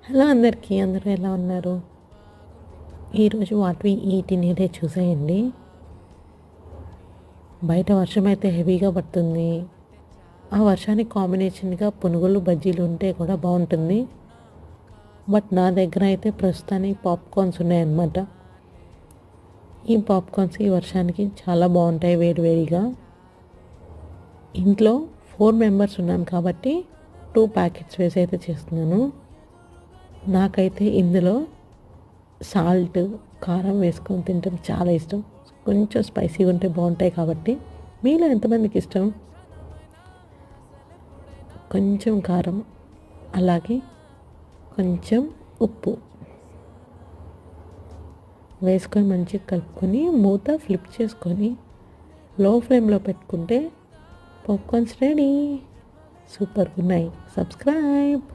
Hello అందరికీ, అందరూ ఎలా ఉన్నారు? ఈరోజు what we eat in a day చూసేయండి. బయట వర్షం అయితే హెవీగా పడుతుంది. ఆ వర్షానికి కాంబినేషన్గా పునుగులు బజ్జీలు ఉంటే కూడా బాగుంటుంది. బట్ నా దగ్గర అయితే ప్రస్తుతానికి పాప్కార్న్స్ ఉన్నాయన్నమాట. ఈ పాప్కార్న్స్ ఈ వర్షానికి చాలా బాగుంటాయి వేడివేడిగా. ఇంట్లో 4 మెంబర్స్ ఉన్నాం కాబట్టి 2 ప్యాకెట్స్ వేసి అయితే చేస్తున్నాను. నాకైతే ఇందులో సాల్ట్, కారం వేసుకొని తింటాం చాలా ఇష్టం. కొంచెం స్పైసీగా ఉంటే బాగుంటాయి కాబట్టి. మీలో ఎంతమందికి ఇష్టం? కొంచెం కారం, అలాగే కొంచెం ఉప్పు వేసుకొని మంచిగా కలుపుకొని మూత ఫ్లిప్ చేసుకొని లో ఫ్లేమ్లో పెట్టుకుంటే పాప్కార్న్స్ రెడీ. సూపర్గా ఉన్నాయి. సబ్స్క్రైబ్.